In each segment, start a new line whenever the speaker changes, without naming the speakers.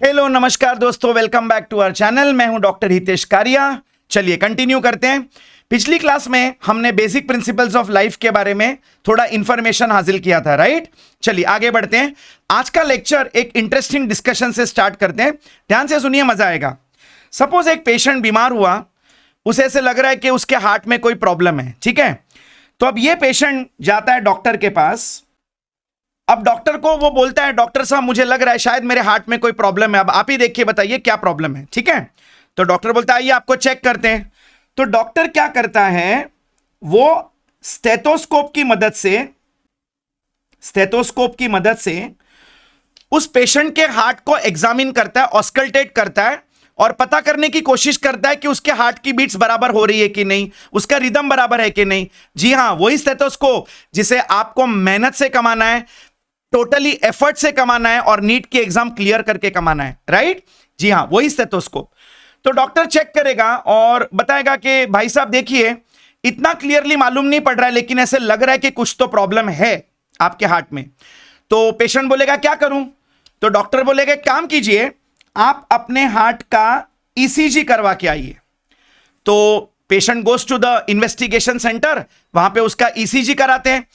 Hello नमस्कार दोस्तों, welcome back to our channel. मैं हूं डॉक्टर हितेश कारिया। चलिए कंटिन्यू करते हैं। पिछली क्लास में हमने बेसिक प्रिंसिपल्स ऑफ लाइफ के बारे में थोड़ा इंफॉर्मेशन हासिल किया था, राइट। चलिए आगे बढ़ते हैं। आज का लेक्चर एक इंटरेस्टिंग डिस्कशन से स्टार्ट करते हैं। ध्यान से सुनिए, मजा आएगा। सपोज एक पेशेंट बीमार हुआ, उसे ऐसे लग रहा है कि उसके हार्ट में कोई प्रॉब्लम है, ठीक है। तो अब ये पेशेंट जाता है डॉक्टर के पास। अब डॉक्टर को वो बोलता है, डॉक्टर साहब मुझे लग रहा है शायद मेरे हार्ट में कोई प्रॉब्लम है, अब आप ही देखिए बताइए क्या प्रॉब्लम है, ठीक है। तो डॉक्टर बोलता है आइए आपको चेक करते हैं। तो डॉक्टर क्या करता है, वो स्टेथोस्कोप की मदद से उस पेशेंट के हार्ट को एग्जामिन करता है, ऑस्कल्टेट करता है और पता करने की कोशिश करता है कि उसके हार्ट की बीट्स बराबर हो रही है कि नहीं, उसका रिदम बराबर है कि नहीं। जी हां, वही स्टेथोस्कोप जिसे आपको मेहनत से कमाना है, टोटली एफर्ट से कमाना है और नीट की एग्जाम क्लियर करके कमाना है, राइट। जी हां, वही स्टेथोस्कोप। तो डॉक्टर चेक करेगा और बताएगा कि भाई साहब देखिए, इतना क्लियरली मालूम नहीं पड़ रहा है लेकिन ऐसे लग रहा है कि कुछ तो प्रॉब्लम है आपके हार्ट में। तो पेशेंट बोलेगा क्या करूं। तो डॉक्टर बोलेगा काम कीजिए, आप अपने हार्ट का ईसीजी करवा के आइए। तो patient goes to the investigation centre, वहां पे उसका ईसीजी कराते हैं।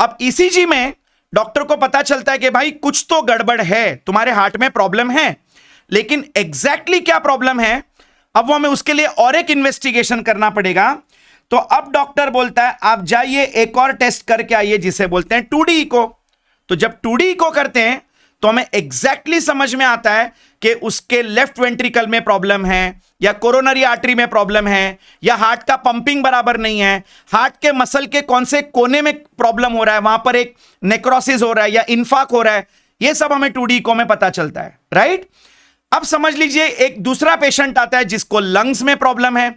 अब ईसीजी में डॉक्टर को पता चलता है कि भाई कुछ तो गड़बड़ है, तुम्हारे हार्ट में प्रॉब्लम है, लेकिन एग्जैक्टली क्या प्रॉब्लम है अब वो हमें उसके लिए और एक इन्वेस्टिगेशन करना पड़ेगा। तो अब डॉक्टर बोलता है आप जाइए एक और टेस्ट करके आइए जिसे बोलते हैं 2D इको। तो जब 2D इको करते हैं तो हमें एग्जैक्टली समझ में आता है कि उसके लेफ्ट वेंट्रिकल में प्रॉब्लम है या कोरोनरी आर्टरी में प्रॉब्लम है या हार्ट का पंपिंग बराबर नहीं है, हार्ट के मसल के कौन से कोने में प्रॉब्लम हो रहा है, वहां पर एक नेक्रोसिस हो रहा है या इन्फाक हो रहा है। यह सब हमें 2D इको में पता चलता है, राइट। अब समझ लीजिए एक दूसरा पेशेंट आता है जिसको लंग्स में प्रॉब्लम है।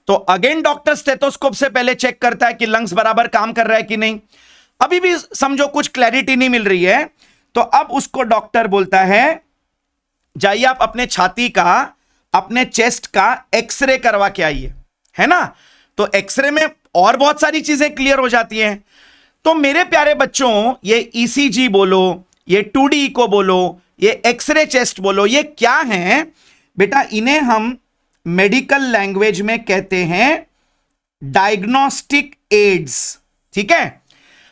तो अगेन डॉक्टर स्टेथोस्कोप से पहले चेक करता है कि लंग्स बराबर काम कर रहा है कि नहीं। अभी भी समझो कुछ क्लैरिटी नहीं मिल रही है, तो अब उसको डॉक्टर बोलता है जाइए आप अपने छाती का, अपने चेस्ट का एक्सरे करवा के आइए, है ना। तो एक्सरे में और बहुत सारी चीजें क्लियर हो जाती हैं। तो मेरे प्यारे बच्चों, ये ईसीजी बोलो, ये 2D इको बोलो, ये एक्सरे चेस्ट बोलो, ये क्या है बेटा, इन्हें हम मेडिकल लैंग्वेज में कहते हैं डायग्नोस्टिक एड्स, ठीक है।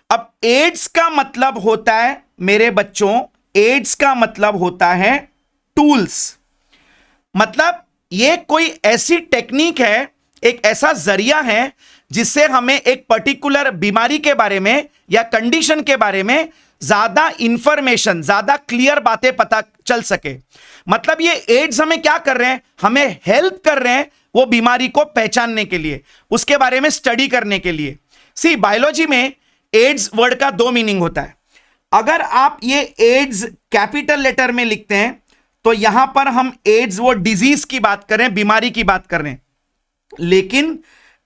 अब एड्स का मतलब होता है मेरे बच्चों, एड्स का मतलब होता है टूल्स। मतलब ये कोई ऐसी टेक्निक है, एक ऐसा जरिया है जिससे हमें एक पर्टिकुलर बीमारी के बारे में या कंडीशन के बारे में ज्यादा इंफॉर्मेशन, ज्यादा क्लियर बातें पता चल सके। मतलब ये एड्स हमें क्या कर रहे हैं, हमें हेल्प कर रहे हैं वो बीमारी को पहचानने के लिए, उसके बारे में स्टडी करने के लिए। सी बायोलॉजी में एड्स वर्ड का 2 मीनिंग होता है। अगर आप ये एड्स कैपिटल लेटर में लिखते हैं तो यहां पर हम एड्स वो डिजीज की बात कर रहे हैं, बीमारी की बात कर रहे हैं। लेकिन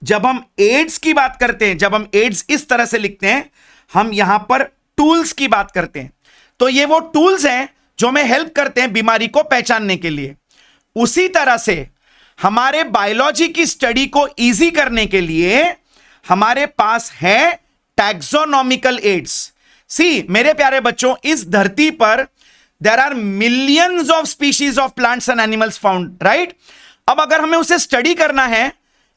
जब हम एड्स की बात करते हैं, जब हम एड्स इस तरह से लिखते हैं, हम यहां पर टूल्स की बात करते हैं। तो ये वो टूल्स हैं जो हमें हेल्प करते हैं बीमारी को पहचानने के लिए। उसी तरह से हमारे बायोलॉजी की स्टडी को इजी करने के लिए हमारे पास है टैक्सोनॉमिकल एड्स। सी मेरे प्यारे बच्चों, इस धरती पर there are millions of species of plants and animals found, right. अब अगर हमें उसे स्टडी करना है,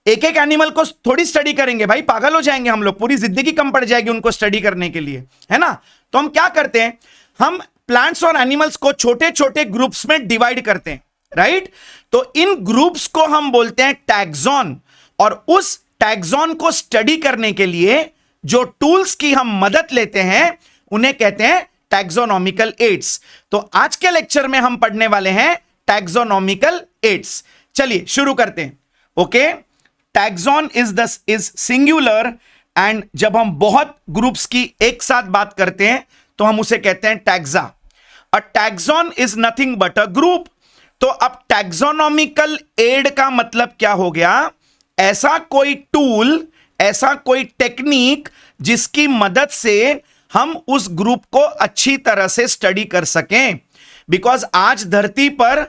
एक एक एनिमल को थोड़ी स्टडी करेंगे भाई, पागल हो जाएंगे हम लोग, पूरी जिंदगी कम पड़ जाएगी उनको स्टडी करने के लिए, है ना। तो हम क्या करते हैं, हम प्लांट्स और एनिमल्स को छोटे छोटे ग्रुप्स में डिवाइड करते हैं, राइट। तो इन ग्रुप्स को हम बोलते हैं टैक्सॉन, और उस टैक्सॉन को स्टडी करने के लिए जो टूल्स की हम मदद लेते हैं उन्हें कहते हैं टैक्सोनॉमिकल एड्स। तो आज के लेक्चर में हम पढ़ने वाले हैं टैक्सोनॉमिकल एड्स। चलिए शुरू करते हैं। Okay, taxon is singular, and जब हम बहुत ग्रुप्स की एक साथ बात करते हैं तो हम उसे कहते हैं taxa. A taxon is nothing but a group. तो अब टैक्सोनॉमिकल एड का मतलब क्या हो गया, ऐसा कोई टूल, ऐसा कोई टेक्निक जिसकी मदद से हम उस ग्रुप को अच्छी तरह से स्टडी कर सकें। बिकॉज आज धरती पर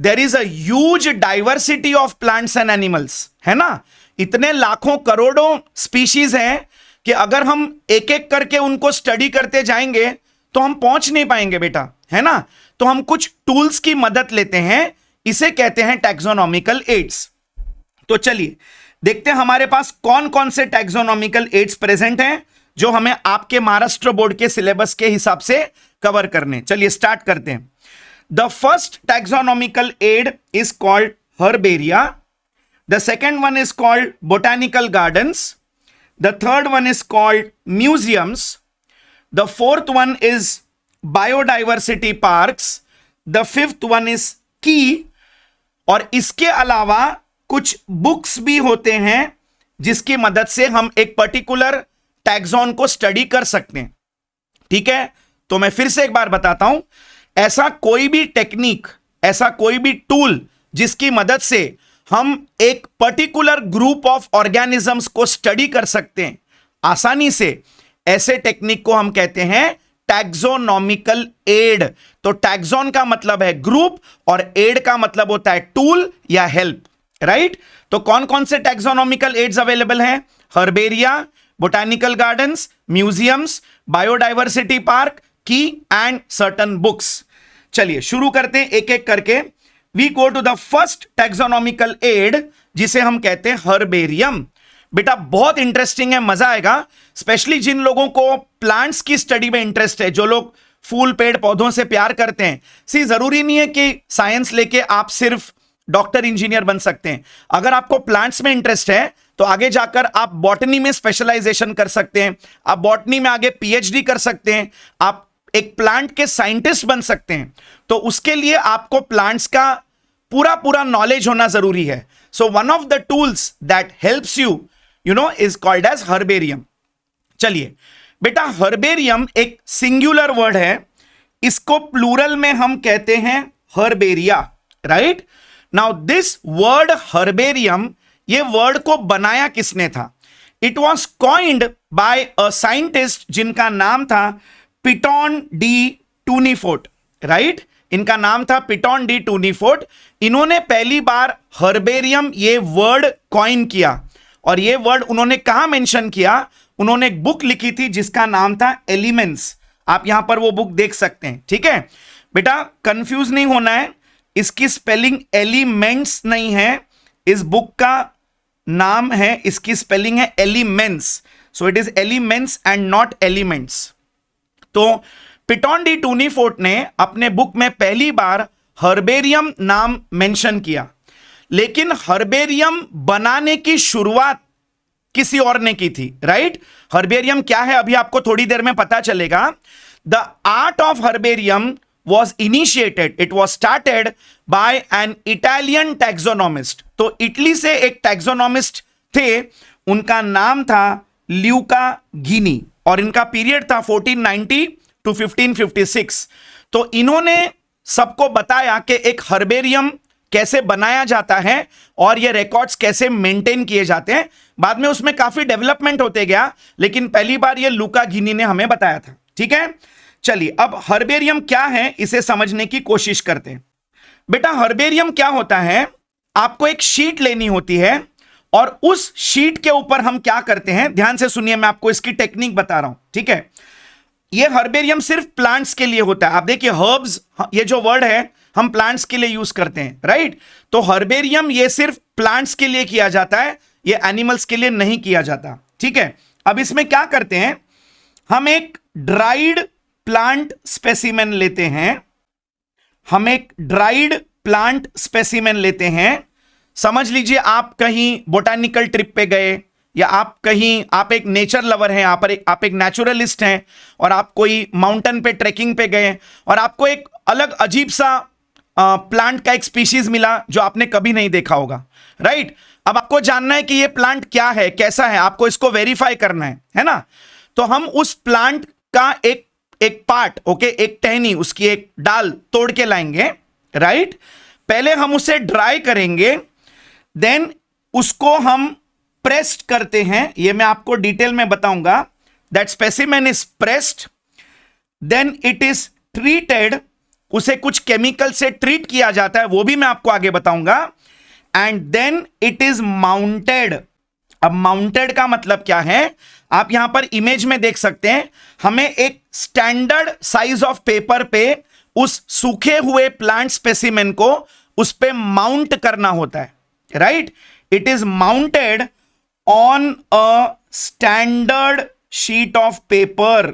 there is a huge diversity of plants and animals, है ना। इतने लाखों करोड़ों स्पीशीज हैं कि अगर हम एक एक करके उनको स्टडी करते जाएंगे तो हम पहुंच नहीं पाएंगे बेटा, है ना। तो हम कुछ टूल्स की मदद लेते हैं, इसे कहते हैं टैक्सोनॉमिकल एड्स। तो चलिए देखते हैं हमारे पास कौन कौन से टैक्सोनॉमिकल एड्स प्रेजेंट हैं जो हमें आपके महाराष्ट्र बोर्ड के सिलेबस के हिसाब से कवर करने। चलिए स्टार्ट करते हैं। The first taxonomical aid is called herbaria, the second one is called botanical gardens, the third one is called museums, the fourth one is biodiversity parks, the fifth one is key, और इसके अलावा कुछ books भी होते हैं जिसकी मदद से हम एक पर्टिकुलर टैक्सॉन को स्टडी कर सकते हैं। ठीक है, तो मैं फिर से एक बार बताता हूं, ऐसा कोई भी टेक्निक, ऐसा कोई भी टूल जिसकी मदद से हम एक पर्टिकुलर ग्रुप ऑफ ऑर्गेनिजम्स को स्टडी कर सकते हैं आसानी से, ऐसे टेक्निक को हम कहते हैं टैक्सोनॉमिकल एड। तो टैक्सॉन का मतलब है ग्रुप और एड का मतलब होता है टूल या हेल्प, राइट? तो कौन कौन से टैक्सोनॉमिकल एड्स अवेलेबल हैं? Herbaria, botanical gardens, museums, biodiversity park, key and certain books. चलिए शुरू करते हैं एक एक करके। We go to the first taxonomical aid जिसे हम कहते हैं हर्बेरियम। बेटा बहुत इंटरेस्टिंग है, मजा आएगा, स्पेशली जिन लोगों को प्लांट्स की स्टडी में इंटरेस्ट है, जो लोग फूल पेड़ पौधों से प्यार करते हैं। सी जरूरी नहीं है कि साइंस लेके आप सिर्फ डॉक्टर इंजीनियर बन सकते हैं। अगर आपको प्लांट्स में इंटरेस्ट है तो आगे जाकर आप बॉटनी में स्पेशलाइजेशन कर सकते हैं, आप बॉटनी में आगे पीएचडी कर सकते हैं, आप एक प्लांट के साइंटिस्ट बन सकते हैं। तो उसके लिए आपको प्लांट्स का पूरा नॉलेज होना जरूरी है। So one of the tools that helps you is called as herbarium. चलिए बेटा, हर्बेरियम एक सिंगुलर वर्ड है, इसको प्लूरल में हम कहते हैं herbaria, right? Now this word herbarium, ये वर्ड को बनाया किसने था? It was coined by a scientist जिनका नाम था पिटॉन डी टूनीफोर्ट, राइट? इनका नाम था पिटॉन डी टूनीफोर्ट। इन्होंने पहली बार हर्बेरियम ये वर्ड कॉइन किया, और ये वर्ड उन्होंने कहां मेंशन किया? उन्होंने एक बुक लिखी थी जिसका नाम था एलिमेंट्स। आप यहां पर वो बुक देख सकते हैं। ठीक है बेटा, कंफ्यूज नहीं होना है, इसकी स्पेलिंग एलिमेंट्स नहीं है, इस बुक का नाम है, इसकी स्पेलिंग है elements. So it is elements and not elements. तो पिटॉन डी टूनीफोर्ट ने अपने बुक में पहली बार हर्बेरियम नाम मेंशन किया, लेकिन हर्बेरियम बनाने की शुरुआत किसी और ने की थी, राइट? हर्बेरियम क्या है अभी आपको थोड़ी देर में पता चलेगा। The art of herbarium was initiated, it was started by an Italian taxonomist। तो इटली से एक टैक्सोनॉमिस्ट थे, उनका नाम था ल्यूका गिनी, और इनका पीरियड था 1490 टू 1556। तो इन्होंने सबको बताया कि एक हर्बेरियम कैसे बनाया जाता है और ये रिकॉर्ड्स कैसे मेंटेन किए जाते हैं। बाद में उसमें काफी डेवलपमेंट होते गया, लेकिन पहली बार ये लूका गिनी ने हमें बताया था। ठीक है, चलिए अब हर्बेरियम क्या है इसे समझने की कोशिश करते हैं। बेटा हर्बेरियम क्या होता है? आपको एक शीट लेनी होती है, और उस शीट के ऊपर हम क्या करते हैं, ध्यान से सुनिए, मैं आपको इसकी टेक्निक बता रहा हूं। ठीक है, ये हर्बेरियम सिर्फ प्लांट्स के लिए होता है। आप देखिए हर्ब्स, ये जो वर्ड है हम प्लांट्स के लिए यूज करते हैं, राइट? तो हर्बेरियम ये सिर्फ प्लांट्स के लिए किया जाता है, ये एनिमल्स के लिए नहीं किया जाता। ठीक है, अब इसमें क्या करते हैं, हम एक ड्राइड प्लांट स्पेसिमेन लेते हैं, हम एक ड्राइड प्लांट स्पेसिमेन लेते हैं। समझ लीजिए आप कहीं बोटानिकल ट्रिप पे गए, या आप एक नेचर लवर हैं, आप एक नेचुरलिस्ट हैं, और आप कोई माउंटेन पे ट्रैकिंग पे गए, और आपको एक अलग अजीब सा प्लांट का एक स्पीशीज मिला जो आपने कभी नहीं देखा होगा, राइट? अब आपको जानना है कि ये प्लांट क्या है, कैसा है, आपको इसको वेरीफाई करना है ना? तो हम उस प्लांट का एक पार्ट, ओके, एक टहनी, उसकी एक डाल तोड़ के लाएंगे, राइट? पहले हम उसे ड्राई करेंगे, देन उसको हम प्रेस्ड करते हैं। ये मैं आपको डिटेल में बताऊंगा। That specimen is pressed, then it is treated, उसे कुछ केमिकल से ट्रीट किया जाता है, वो भी मैं आपको आगे बताऊंगा, and then it is mounted. अब माउंटेड का मतलब क्या है, आप यहां पर इमेज में देख सकते हैं, हमें एक स्टैंडर्ड साइज ऑफ पेपर पे उस सूखे हुए प्लांट स्पेसिमेन को उस पे माउंट करना होता है, right. It is mounted on a standard sheet of paper.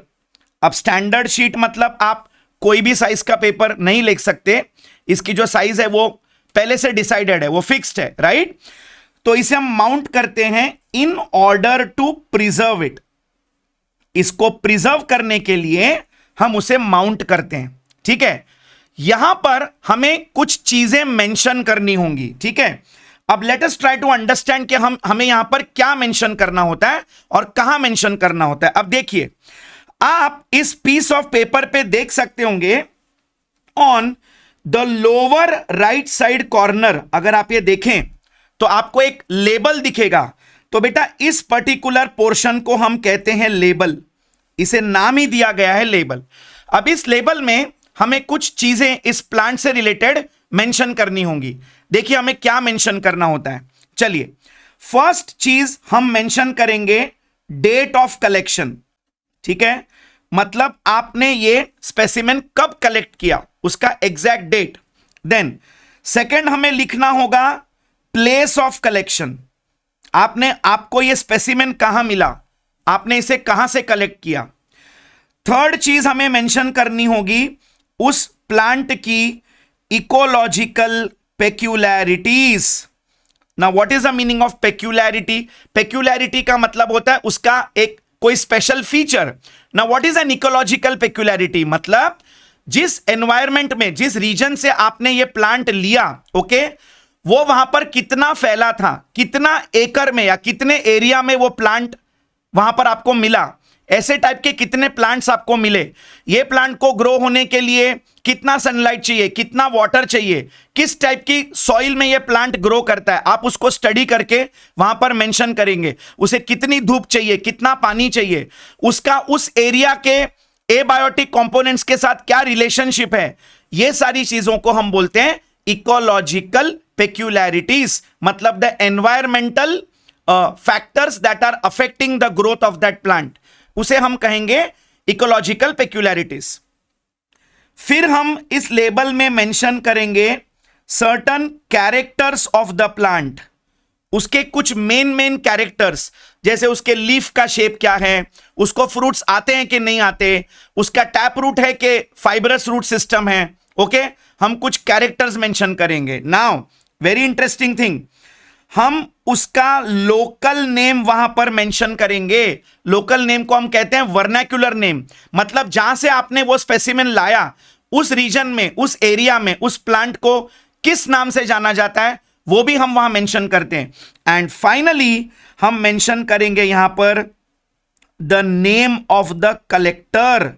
अब स्टैंडर्ड शीट मतलब आप कोई भी साइज का पेपर नहीं लिख सकते, इसकी जो साइज है वो पहले से डिसाइडेड है, वो फिक्स्ड है, राइट। तो इसे हम माउंट करते हैं in order to preserve it. इसको प्रिजर्व करने के लिए हम उसे माउंट करते हैं, ठीक है। यहां पर हमें कुछ चीजें मेंशन करनी होंगी, ठीक है। अब let us try to understand कि हमें यहां पर क्या मेंशन करना होता है और कहां मेंशन करना होता है। अब देखिए, आप इस पीस ऑफ पेपर पे देख सकते होंगे on the lower right side corner, अगर आप ये देखें तो आपको एक लेबल दिखेगा। तो बेटा इस पर्टिकुलर पोर्शन को हम कहते हैं लेबल, इसे नाम ही दिया गया है लेबल। अब इस लेबल में हमें कुछ चीजें इस प्लांट से रिलेटेड मेंशन करनी होंगी। देखिए हमें क्या मेंशन करना होता है। चलिए, फर्स्ट चीज हम मेंशन करेंगे डेट ऑफ कलेक्शन, ठीक है। मतलब आपने ये स्पेसिमेन कब कलेक्ट किया, उसका एग्जैक्ट डेट। देन सेकंड हमें लिखना होगा प्लेस ऑफ कलेक्शन, आपको ये स्पेसिमेन कहां मिला, आपने इसे कहां से कलेक्ट किया। थर्ड चीज हमें मेंशन करनी होगी उस प्लांट की इकोलॉजिकल पेक्यूलैरिटीज। ना what is the meaning of peculiarity? Peculiarity का मतलब होता है उसका एक कोई स्पेशल फीचर। ना what is an ecological peculiarity? मतलब जिस एनवायरमेंट में, जिस रीजन से आपने ये प्लांट लिया, ओके, वो वहां पर कितना फैला था, कितना एकड़ में या कितने एरिया में वो प्लांट वहां पर आपको मिला, ऐसे टाइप के कितने प्लांट्स आपको मिले, ये प्लांट को ग्रो होने के लिए कितना सनलाइट चाहिए, कितना वाटर चाहिए, किस टाइप की सॉइल में ये प्लांट ग्रो करता है, आप उसको स्टडी करके वहां पर मेंशन करेंगे। उसे कितनी धूप चाहिए, कितना पानी चाहिए, उसका उस एरिया के एबायोटिक कंपोनेंट्स के साथ क्या रिलेशनशिप है, ये सारी चीजों को हम बोलते हैं इकोलॉजिकल पेक्यूलैरिटीज। मतलब the environmental factors that are affecting the growth of that plant, उसे हम कहेंगे इकोलॉजिकल पेक्यूलैरिटीज। फिर हम इस लेबल में मेंशन करेंगे certain characters of the plant, उसके कुछ मेन कैरेक्टर्स, जैसे उसके लीफ का शेप क्या है, उसको फ्रूट्स आते हैं कि नहीं आते, उसका टैप रूट है कि फाइब्रस रूट सिस्टम है, ओके। हम कुछ कैरेक्टर्स मेंशन करेंगे। नाउ वेरी इंटरेस्टिंग थिंग, हम उसका लोकल नेम वहां पर मेंशन करेंगे। लोकल नेम को हम कहते हैं वर्नाक्युलर नेम, मतलब जहां से आपने वो स्पेसिमेन लाया, उस रीजन में, उस एरिया में उस प्लांट को किस नाम से जाना जाता है, वो भी हम वहां मेंशन करते हैं। एंड फाइनली हम मेंशन करेंगे यहां पर the name of the collector,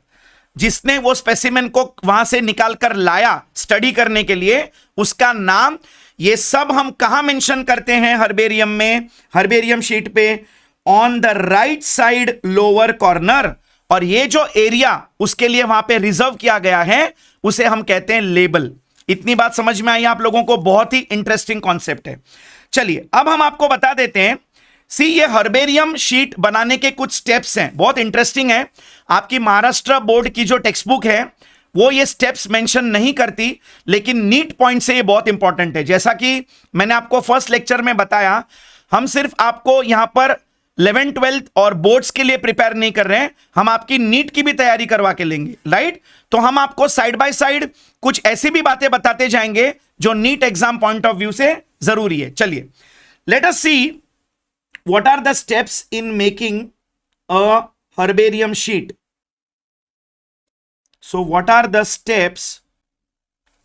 जिसने वो स्पेसिमेन को वहां से निकाल कर लाया स्टडी करने के लिए, उसका नाम। ये सब हम कहां मेंशन करते हैं हर्बेरियम में, हर्बेरियम शीट पे on the right side lower corner. और ये जो एरिया उसके लिए वहां पे रिजर्व किया गया है, उसे हम कहते हैं लेबल। इतनी बात समझ में आई आप लोगों को? बहुत ही इंटरेस्टिंग कॉन्सेप्ट है। चलिए अब हम आपको बता देते हैं, सी ये हर्बेरियम शीट बनाने के कुछ स्टेप्स हैं, बहुत इंटरेस्टिंग है। आपकी महाराष्ट्र बोर्ड की जो टेक्स्ट बुक है वो ये स्टेप्स मेंशन नहीं करती, लेकिन नीट पॉइंट से ये बहुत इंपॉर्टेंट है। जैसा कि मैंने आपको फर्स्ट लेक्चर में बताया, हम सिर्फ आपको यहां पर 11th 12th और बोर्ड्स के लिए प्रिपेयर नहीं कर रहे हैं, हम आपकी नीट की भी तैयारी करवा के लेंगे, राइट। तो हम आपको साइड बाय साइड कुछ ऐसी भी बातें बताते जाएंगे जो NEET exam point of view से जरूरी है। चलिए, let us see what are the steps in making a herbarium sheet. So what are the steps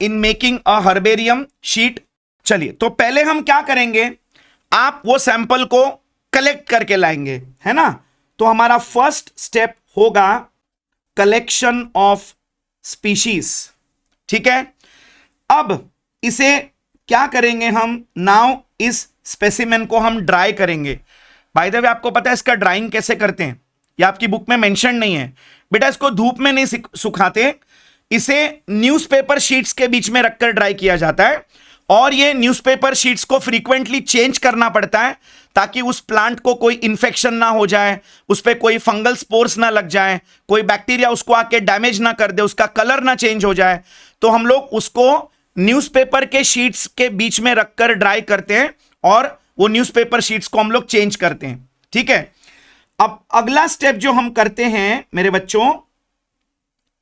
in making a herbarium sheet? चलिए, तो पहले हम क्या करेंगे, आप वो सैंपल को कलेक्ट करके लाएंगे, है ना। तो हमारा फर्स्ट स्टेप होगा कलेक्शन ऑफ स्पीशीज, ठीक है। अब इसे क्या करेंगे हम, नाउ इस स्पेसिमेन को हम ड्राई करेंगे। बाय द वे आपको पता है इसका ड्राइंग कैसे करते हैं, ये आपकी बुक में मेंशन नहीं है बेटा। इसको धूप में नहीं सुखाते, इसे न्यूज़पेपर शीट्स के बीच में रखकर ड्राई किया जाता है। और ये न्यूज़पेपर शीट्स को फ्रीक्वेंटली चेंज करना पड़ता है ताकि उस प्लांट को कोई इंफेक्शन ना हो जाए, उस पर कोई फंगल स्पोर्स ना लग जाए, कोई बैक्टीरिया उसको आके डैमेज ना कर दे, उसका कलर ना चेंज हो जाए। तो हम लोग उसको न्यूज़पेपर के शीट्स के बीच में रखकर ड्राई करते हैं और वो न्यूज़पेपर शीट्स को हम लोग चेंज करते हैं। ठीक है, अब अगला स्टेप जो हम करते हैं मेरे बच्चों,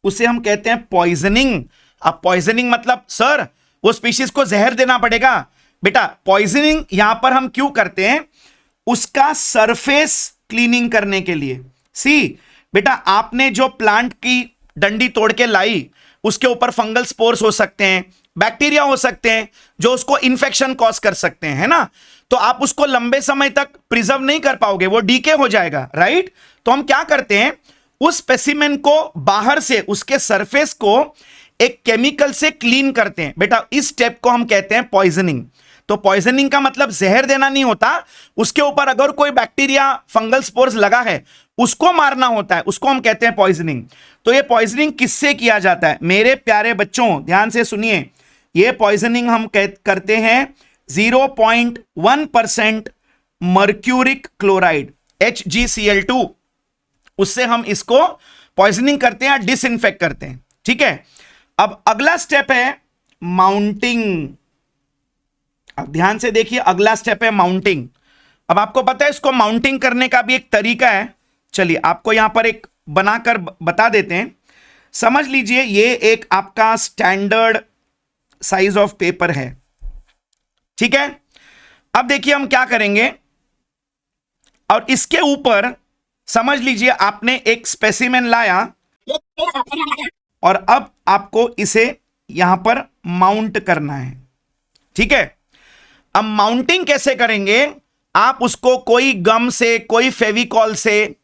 उसे हम कहते हैं पॉइजनिंग। अब पॉइजनिंग मतलब सर वो स्पीशीज को जहर देना पड़ेगा। बेटा पॉइजनिंग यहां पर हम क्यों करते हैं, उसका सरफेस क्लीनिंग करने के लिए। सी बेटा, आपने जो प्लांट की डंडी तोड़ के लाई, उसके ऊपर फंगल स्पोर्स हो सकते हैं, बैक्टीरिया हो सकते हैं जो उसको इंफेक्शन कॉज कर सकते हैं, है ना। तो आप उसको लंबे समय तक प्रिजर्व नहीं कर पाओगे, वो डीके हो जाएगा, राइट। तो हम क्या करते हैं, उस स्पेसिमेन को बाहर से उसके सरफेस को एक केमिकल से क्लीन करते हैं। बेटा इस स्टेप को हम कहते हैं पॉइजनिंग। तो पॉइजनिंग का मतलब जहर देना नहीं होता, उसके ऊपर अगर कोई बैक्टीरिया फंगल स्पोर्स लगा है उसको मारना होता है, उसको हम कहते हैं पॉइजनिंग। तो ये पॉइजनिंग किससे किया जाता है मेरे प्यारे बच्चों, ध्यान से सुनिए। ये पॉइजनिंग हम करते हैं 0.1% मर्क्यूरिक क्लोराइड HgCl2, उससे हम इसको पॉइजनिंग करते हैं, डिसइंफेक्ट करते हैं। ठीक है, अब अगला स्टेप है माउंटिंग। अब ध्यान से देखिए, अगला स्टेप है माउंटिंग। अब आपको पता है इसको माउंटिंग करने का भी एक तरीका है, चलिए आपको यहां पर एक बनाकर बता देते हैं। समझ लीजिए ये एक आपका स्टैंडर्ड साइज ऑफ पेपर है, ठीक है। अब देखिए हम क्या करेंगे, और इसके ऊपर समझ लीजिए आपने एक स्पेसिमेन लाया और अब आपको इसे यहां पर माउंट करना है। ठीक है, अब माउंटिंग कैसे करेंगे, आप उसको कोई गम से, कोई फेविकॉल से,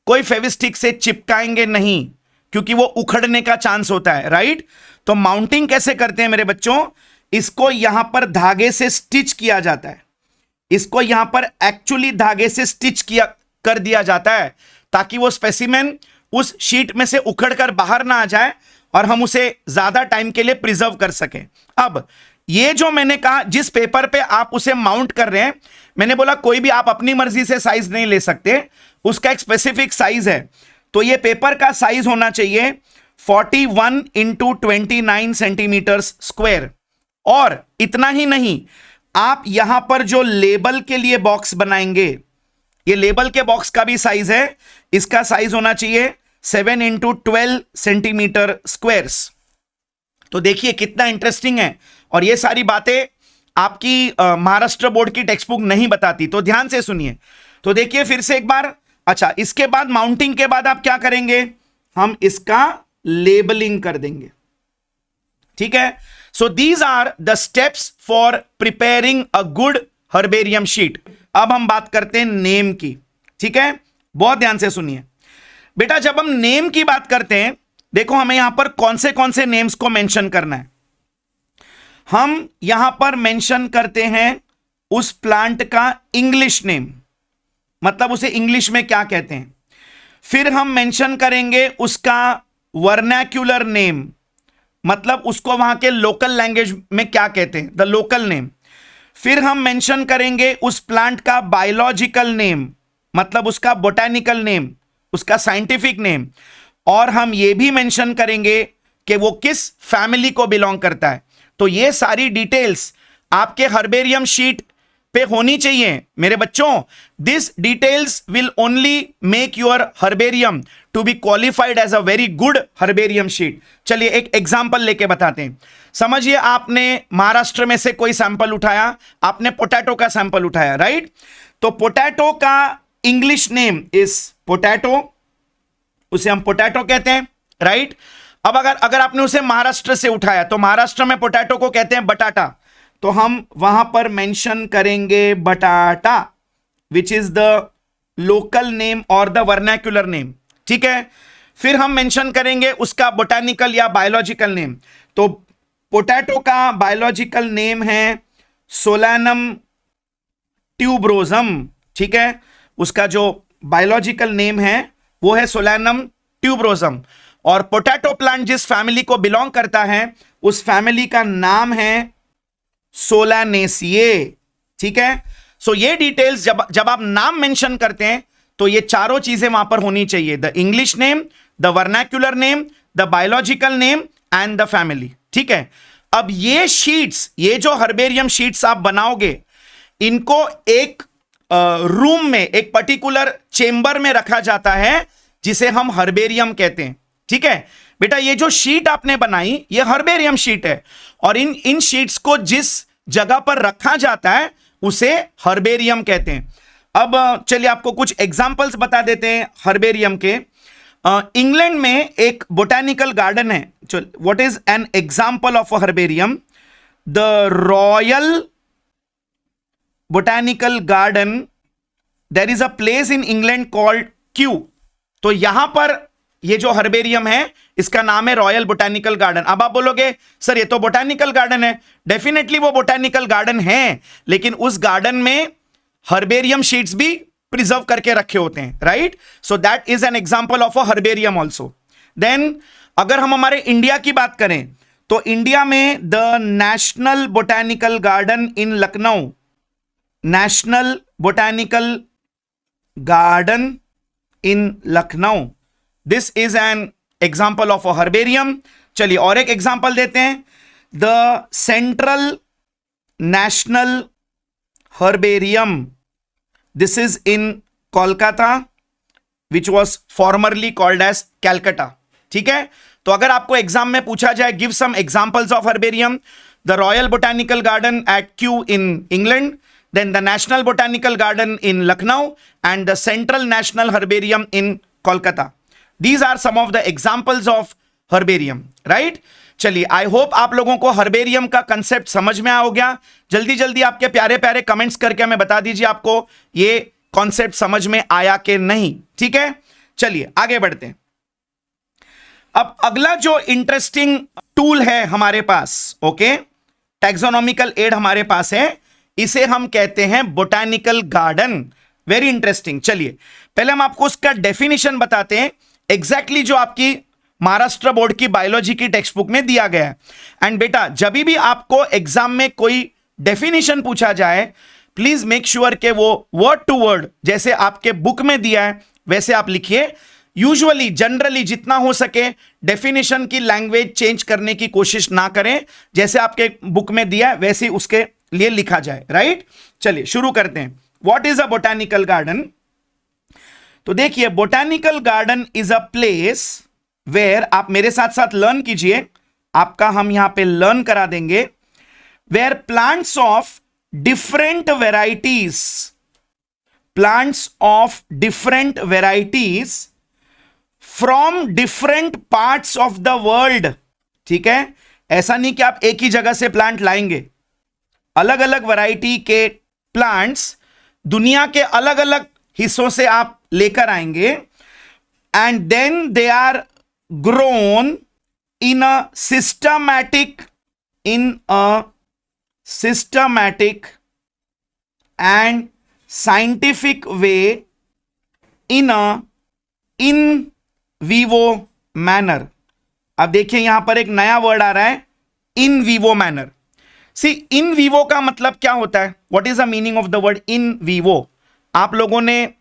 कोई फेविस्टिक से चिपकाएंगे नहीं, क्योंकि वो उखड़ने का चांस होता है, राइट। तो माउंटिंग कैसे करते हैं मेरे बच्चों, इसको यहां पर धागे से स्टिच किया जाता है, इसको यहां पर एक्चुअली धागे से स्टिच किया कर दिया जाता है, ताकि वो स्पेसिमेन उस शीट में से उखड़कर बाहर ना आ जाए और हम उसे ज्यादा टाइम के लिए प्रिजर्व कर सकें। अब ये जो मैंने कहा, जिस पेपर पे आप उसे माउंट कर रहे हैं, मैंने बोला कोई भी आप अपनी मर्जी से साइज नहीं ले सकते, उसका एक स्पेसिफिक साइज है। तो ये पेपर का साइज होना चाहिए 41 इंटू 29 सेंटीमीटर स्क्वायर। और इतना ही नहीं, आप यहां पर जो लेबल के लिए बॉक्स बनाएंगे, ये लेबल के बॉक्स का भी साइज है, इसका साइज होना चाहिए 7 इंटू 12 सेंटीमीटर स्क्वायर्स। तो देखिए कितना इंटरेस्टिंग है, और ये सारी बातें आपकी महाराष्ट्र बोर्ड की टेक्स्ट बुक नहीं बताती, तो ध्यान से सुनिए। तो देखिए फिर से एक बार, अच्छा इसके बाद माउंटिंग के बाद आप क्या करेंगे, हम इसका लेबलिंग कर देंगे। ठीक है, so these are the steps for preparing a good herbarium sheet. अब हम बात करते हैं नेम की। ठीक है, बहुत ध्यान से सुनिए बेटा, जब हम नेम की बात करते हैं, देखो हमें यहां पर कौन से नेम्स को मेंशन करना है। हम यहां पर मेंशन करते हैं उस प्लांट का इंग्लिश नेम, मतलब उसे इंग्लिश में क्या कहते हैं। फिर हम मेंशन करेंगे उसका वर्नैक्युलर नेम, मतलब उसको वहां के लोकल लैंग्वेज में क्या कहते हैं, द लोकल नेम। फिर हम मेंशन करेंगे उस प्लांट का बायोलॉजिकल नेम, मतलब उसका बोटैनिकल नेम, उसका साइंटिफिक नेम। और हम ये भी मेंशन करेंगे कि वो किस फैमिली को बिलोंग करता है। तो ये सारी डिटेल्स आपके हर्बेरियम शीट पे होनी चाहिए मेरे बच्चों। This details will only make your herbarium to be qualified as a very good herbarium sheet. चलिए एक एग्जांपल लेके बताते हैं। समझिए आपने महाराष्ट्र में से कोई सैंपल उठाया, आपने पोटैटो का सैंपल उठाया, राइट। तो पोटैटो का इंग्लिश नेम इज पोटैटो, उसे हम पोटैटो कहते हैं, राइट। अब अगर आपने उसे महाराष्ट्र से उठाया, तो महाराष्ट्र में पोटैटो को कहते हैं बटाटा, तो हम वहां पर मेंशन करेंगे बटाटा, which is the local name और द वर्नैक्युलर नेम। ठीक है, फिर हम मेंशन करेंगे उसका बोटैनिकल या बायोलॉजिकल नेम। तो पोटैटो का बायोलॉजिकल नेम है सोलैनम ट्यूबरोजम। ठीक है, उसका जो बायोलॉजिकल नेम है वो है सोलैनम ट्यूबरोजम। और पोटैटो प्लांट जिस फैमिली को बिलोंग करता है, उस फैमिली का नाम है सोलानेसिए। ठीक है, सो ये डिटेल्स जब आप नाम मेंशन करते हैं, तो ये चारों चीजें वहां पर होनी चाहिए, the English name, the vernacular name, the biological name and the family. ठीक है। अब ये शीट्स, ये जो हर्बेरियम शीट्स आप बनाओगे, इनको एक रूम में, एक पर्टिकुलर चेंबर में रखा जाता है जिसे हम हर्बेरियम कहते हैं। ठीक है बेटा, ये जो शीट आपने बनाई ये हर्बेरियम शीट है, और इन शीट्स को जिस जगह पर रखा जाता है उसे हर्बेरियम कहते हैं। अब चलिए आपको कुछ एग्जांपल्स बता देते हैं हर्बेरियम के। इंग्लैंड में एक बोटानिकल गार्डन है। What is an example of a herbarium? The royal botanical garden, there is a place in England called Kew. तो यहां पर ये जो हर्बेरियम है इसका नाम है रॉयल बोटानिकल गार्डन। अब आप बोलोगे सर ये तो बोटानिकल गार्डन है। डेफिनेटली वो बोटानिकल गार्डन है, लेकिन उस गार्डन में हर्बेरियम शीट्स भी प्रिजर्व करके रखे होते हैं, right? So that is an example of a herbarium also. Then अगर हम हमारे इंडिया की बात करें तो इंडिया में the national botanical garden in Lucknow, national botanical garden in Lucknow, this is an example of a herbarium. चलिए और एक एग्जाम्पल देते हैं, the central national herbarium, this is in Kolkata, which was formerly called as Calcutta. ठीक है, तो अगर आपको एग्जाम में पूछा जाए give some examples of herbarium, the royal botanical garden at Kew in England, then the National Botanical Garden in Lucknow and the Central National Herbarium in Kolkata. These are some of the examples of herbarium, right? चलिए, I hope आप लोगों को herbarium का concept समझ में आ हो गया। जल्दी जल्दी आपके प्यारे प्यारे कमेंट्स करके हमें बता दीजिए आपको ये कॉन्सेप्ट समझ में आया कि नहीं। ठीक है, चलिए आगे बढ़ते हैं। अब अगला जो इंटरेस्टिंग टूल है हमारे पास, ओके, टैक्सोनॉमिकल एड हमारे पास है, इसे हम कहते हैं बोटानिकल गार्डन। Very interesting. चलिए पहले हम आपको उसका डेफिनेशन बताते हैं, एग्जैक्टली जो आपकी महाराष्ट्र बोर्ड की बायोलॉजी की टेक्स्ट बुक में दिया गया है। एंड बेटा जब भी आपको एग्जाम में कोई डेफिनेशन पूछा जाए, प्लीज मेक श्योर के वो वर्ड टू वर्ड जैसे आपके बुक में दिया है वैसे आप लिखिए। यूजुअली जनरली जितना हो सके डेफिनेशन की लैंग्वेज चेंज करने की कोशिश ना करें, जैसे आपके बुक में दिया है वैसे उसके लिए लिखा जाए, राइट? चलिए शुरू करते हैं। What is a botanical garden? तो देखिए, botanical garden is a place where, आप मेरे साथ साथ लर्न कीजिए, आपका हम यहां पे लर्न करा देंगे, where plants of different varieties, plants of different varieties from different parts of the world. ठीक है, ऐसा नहीं कि आप एक ही जगह से प्लांट लाएंगे, अलग अलग वैरायटी के प्लांट्स दुनिया के अलग अलग हिस्सों से आप लेकर आएंगे, and then they are grown in a systematic and scientific way in vivo manner. अब देखिए यहां पर एक नया वर्ड आ रहा है, in vivo manner. See, in vivo का मतलब क्या होता है? What is the meaning of the word in vivo? आप लोगों ने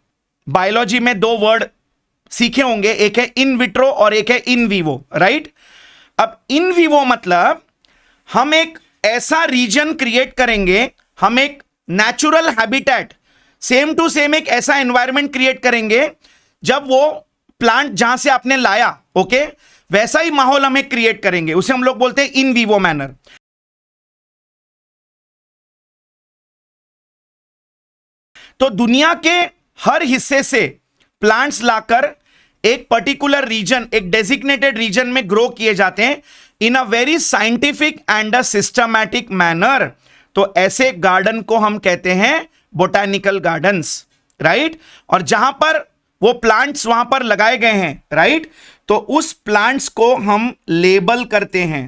बायोलॉजी में दो वर्ड सीखे होंगे, एक है इन विट्रो और एक है इन विवो, राइट? अब इन विवो मतलब हम एक ऐसा रीजन क्रिएट करेंगे, हम एक natural habitat, same to same एक ऐसा एनवायरनमेंट क्रिएट करेंगे जब वो प्लांट जहां से आपने लाया, ओके, वैसा ही माहौल हम एक क्रिएट करेंगे, उसे हम लोग बोलते हैं इन विवो मैनर। तो दुनिया के हर हिस्से से प्लांट्स लाकर एक पर्टिकुलर रीजन, एक डेजिग्नेटेड रीजन में ग्रो किए जाते हैं in a very scientific and a systematic manner. तो ऐसे गार्डन को हम कहते हैं बोटानिकल गार्डन्स, राइट? और जहां पर वो प्लांट्स वहां पर लगाए गए हैं, राइट, तो उस प्लांट्स को हम लेबल करते हैं।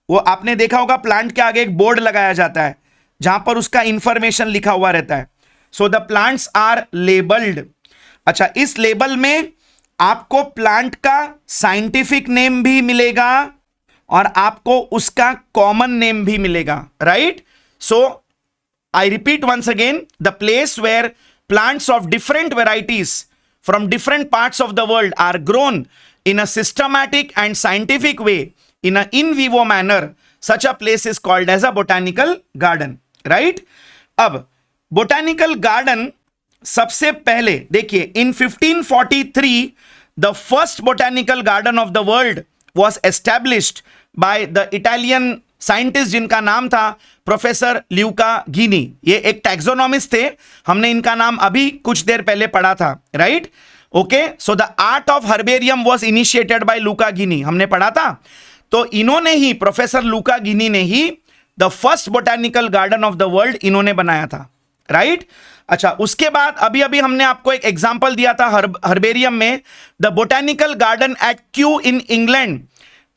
वो आपने देखा होगा प्लांट के आगे एक बोर्ड लगाया जाता है जहां पर उसका इंफॉर्मेशन लिखा हुआ रहता है। So the plants are labelled. अच्छा, इस लेबल में आपको प्लांट का साइंटिफिक नेम भी मिलेगा और आपको उसका कॉमन नेम भी मिलेगा, right? So I repeat once again, the place where plants of different varieties from different parts of the world are grown in a systematic and scientific way in a in vivo manner, such a place is called as a botanical garden, right? अब botanical garden सबसे पहले देखिए, in 1543 the first botanical garden of the world was established by the Italian scientist जिनका नाम था professor Luca गिनी। ये एक taxonomist थे, हमने इनका नाम अभी कुछ देर पहले पढ़ा था, right? Okay, so the art of herbarium was initiated by लूका गिनी, हमने पढ़ा था। तो इन्होंने ही, प्रोफेसर लूका गिनी ने ही the first botanical garden of the world इन्होंने बनाया था, राइट? अच्छा, उसके बाद अभी अभी हमने आपको एक एग्जांपल दिया था हर्बेरियम में, the botanical garden at Kew in England.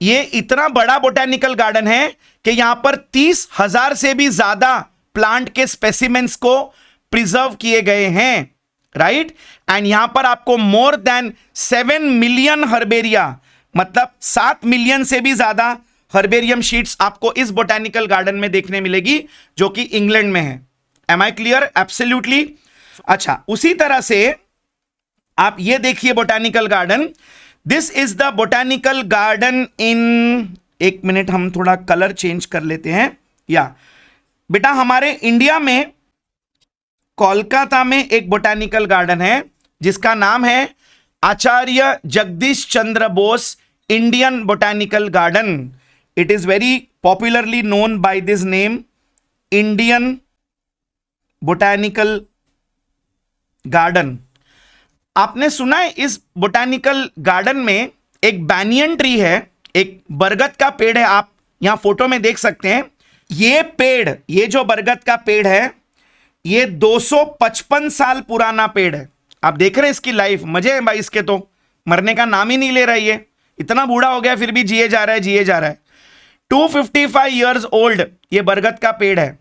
ये इतना बड़ा बोटानिकल गार्डन है कि यहां पर 30,000 से भी ज्यादा प्लांट के स्पेसिमेंट्स को प्रिजर्व किए गए हैं, राइट? एंड यहां पर आपको मोर देन 7 मिलियन हर्बेरिया, मतलब 7 मिलियन से भी ज्यादा हर्बेरियम शीट्स आपको इस बोटानिकल गार्डन में देखने मिलेगी, जो कि इंग्लैंड में है। Am I clear? एब्सोल्युटली। अच्छा, उसी तरह से आप ये देखिए botanical garden, this is the botanical garden in, एक मिनट हम थोड़ा कलर चेंज कर लेते हैं। या बेटा, हमारे इंडिया में कोलकाता में एक बोटानिकल गार्डन है जिसका नाम है Acharya Jagadish Chandra Bose Indian botanical garden. It is very popularly known by this name, Indian botanical garden. आपने सुना है इस बोटानिकल गार्डन में एक बैनियन ट्री है, एक बरगद का पेड़ है, आप यहां फोटो में देख सकते हैं। ये पेड़, ये जो बरगद का पेड़ है, ये 255 साल पुराना पेड़ है। आप देख रहे हैं इसकी लाइफ, मजे हैं भाई इसके, तो मरने का नाम ही नहीं ले रहा है। ये इतना बूढ़ा हो गया फिर भी जिए जा रहा है, जिए जा रहा है। 255 ईयर्स ओल्ड ये बरगद का पेड़ है,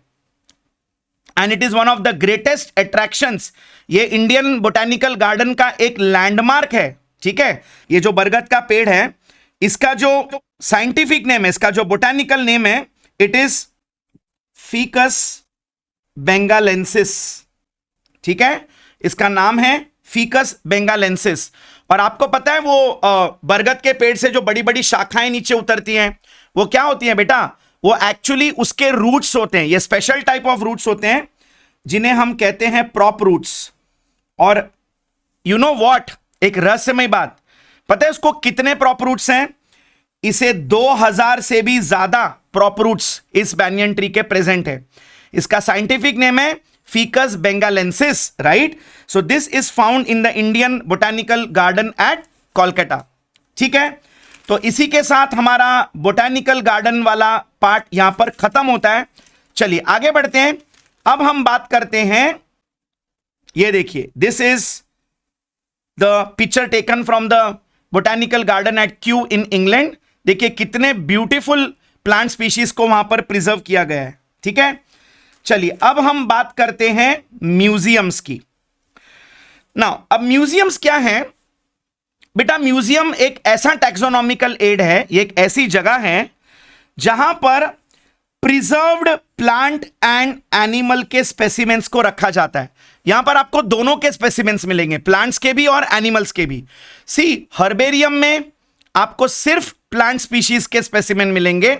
and it is one of the greatest attractions. ये इंडियन बोटानिकल गार्डन का एक लैंडमार्क है, ठीक है? ये जो बरगद का पेड़ है, इसका जो साइंटिफिक नेम है, इसका जो बोटानिकल नेम है, इट इज फीकस बेंगालेंसिस, ठीक है? इसका नाम है फीकस बेंगालेंसिस। और आपको पता है वो बरगद के पेड़ से जो बड़ी बड़ी शाखाएं नीचे उतरती हैं, वो क्या होती हैं बेटा? वो एक्चुअली उसके रूट्स होते हैं। ये स्पेशल टाइप ऑफ रूट्स होते हैं जिन्हें हम कहते हैं प्रॉप रूट्स। और यू नो व्हाट, एक रहस्यमय बात पता है उसको कितने प्रॉप रूट्स हैं? इसे 2000 से भी ज्यादा प्रॉप रूट्स इस बैनियन ट्री के प्रेजेंट है। इसका साइंटिफिक नेम है faeces benghalensis, right? So this is found in the Indian botanical garden eight Kolkata, ठीक है? तो इसी के साथ हमारा बोटानिकल गार्डन वाला पार्ट यहां पर खत्म होता है। चलिए आगे बढ़ते हैं। अब हम बात करते हैं, ये देखिए, this is the picture taken from the botanical garden at Kew in England. देखिए कितने ब्यूटीफुल प्लांट स्पीशीज को वहां पर प्रिजर्व किया गया है, ठीक है? चलिए अब हम बात करते हैं म्यूजियम्स की। नाउ अब म्यूजियम्स क्या है बेटा? म्यूजियम एक ऐसा टैक्सोनॉमिकल एड है, ये एक ऐसी जगह है जहां पर प्रिजर्व्ड प्लांट एंड एनिमल के स्पेसिमेंट्स को रखा जाता है। यहां पर आपको दोनों के स्पेसिमेंट्स मिलेंगे, प्लांट्स के भी और एनिमल्स के भी। सी, हर्बेरियम में आपको सिर्फ प्लांट स्पीशीज के स्पेसिमेंट मिलेंगे,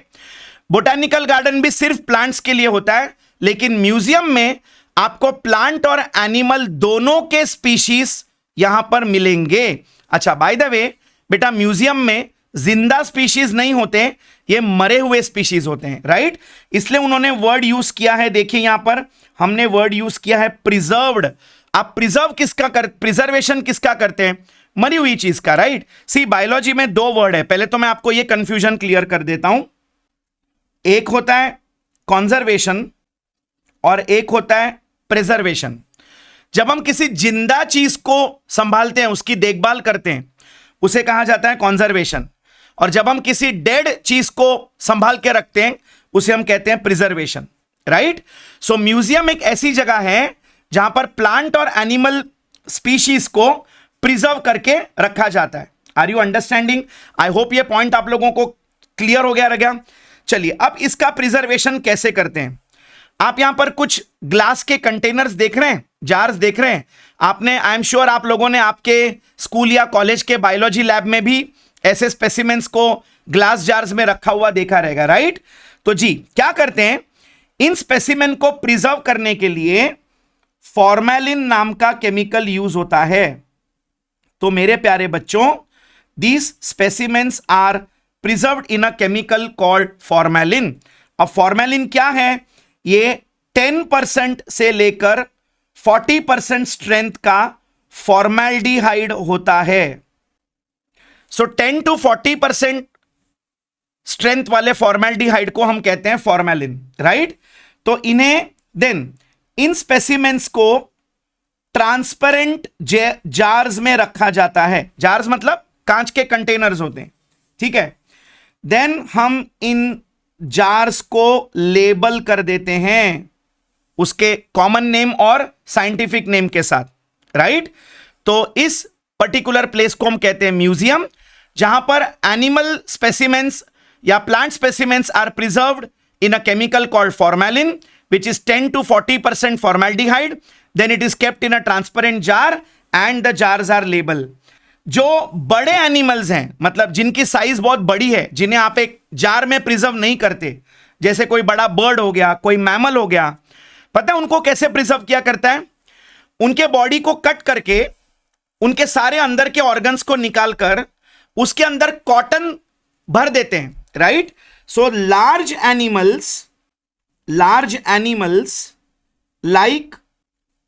बोटानिकल गार्डन भी सिर्फ प्लांट्स के लिए होता है, लेकिन म्यूजियम में आपको प्लांट और एनिमल दोनों के स्पीशीज यहां पर मिलेंगे। अच्छा, बाय द वे बेटा, म्यूजियम में जिंदा स्पीशीज नहीं होते, ये मरे हुए स्पीशीज होते हैं, राइट? इसलिए उन्होंने वर्ड यूज किया है, देखिए यहां पर हमने वर्ड यूज किया है प्रिजर्व्ड। आप प्रिजर्वेशन किसका करते हैं? मरी हुई चीज का, राइट? सी, बायोलॉजी में 2 वर्ड है, पहले तो मैं आपको ये कंफ्यूजन क्लियर कर देता हूं। एक होता है कॉन्जर्वेशन और एक होता है प्रिजर्वेशन। जब हम किसी जिंदा चीज को संभालते हैं, उसकी देखभाल करते हैं, उसे कहा जाता है कॉन्जर्वेशन। और जब हम किसी डेड चीज को संभाल के रखते हैं, उसे हम कहते हैं प्रिजर्वेशन, राइट? सो म्यूजियम एक ऐसी जगह है जहां पर प्लांट और एनिमल स्पीशीज को प्रिजर्व करके रखा जाता है। Are you understanding? I hope ये पॉइंट आप लोगों को क्लियर हो गया। चलिए अब इसका प्रिजर्वेशन कैसे करते हैं? आप यहां पर कुछ ग्लास के कंटेनर्स देख रहे हैं, जार्स देख रहे हैं। आपने, आई एम श्योर आप लोगों ने आपके स्कूल या कॉलेज के बायोलॉजी लैब में भी ऐसे स्पेसिमेंट्स को ग्लास जार्स में रखा हुआ देखा रहेगा, राइट? तो जी क्या करते हैं, इन स्पेसिमेन को प्रिजर्व करने के लिए फॉर्मेलिन नाम का केमिकल यूज होता है। तो मेरे प्यारे बच्चों, these specimens are preserved in a chemical called formalin. अब फॉर्मेलिन क्या है, ये 10% से लेकर 40% स्ट्रेंथ का फॉर्मेल्डिहाइड होता है। सो 10 to 40% स्ट्रेंथ वाले फॉर्मेल्डिहाइड को हम कहते हैं फॉर्मेलिन, राइट। तो इन्हें देन इन स्पेसिमेंस को ट्रांसपेरेंट जार्स में रखा जाता है। जार्स मतलब कांच के कंटेनर्स होते हैं, ठीक है। देन हम इन जार्स को लेबल कर देते हैं उसके कॉमन नेम और साइंटिफिक नेम के साथ, राइट। तो इस पर्टिकुलर प्लेस को हम कहते हैं म्यूजियम, जहां पर एनिमल स्पेसिमेंस या plant specimens are preserved in a chemical called formalin which is 10 to 40% formaldehyde. Then it is kept in a transparent jar and the jars are label. जो बड़े animals हैं, मतलब जिनकी साइज बहुत बड़ी है, जिन्हें आप एक जार में प्रिजर्व नहीं करते, जैसे कोई बड़ा बर्ड हो गया, कोई मैमल हो गया, पता है उनको कैसे प्रिजर्व किया करता है? उनके बॉडी को कट करके उनके सारे अंदर के ऑर्गन्स को निकालकर उसके अंदर कॉटन भर देते हैं, right. So large animals like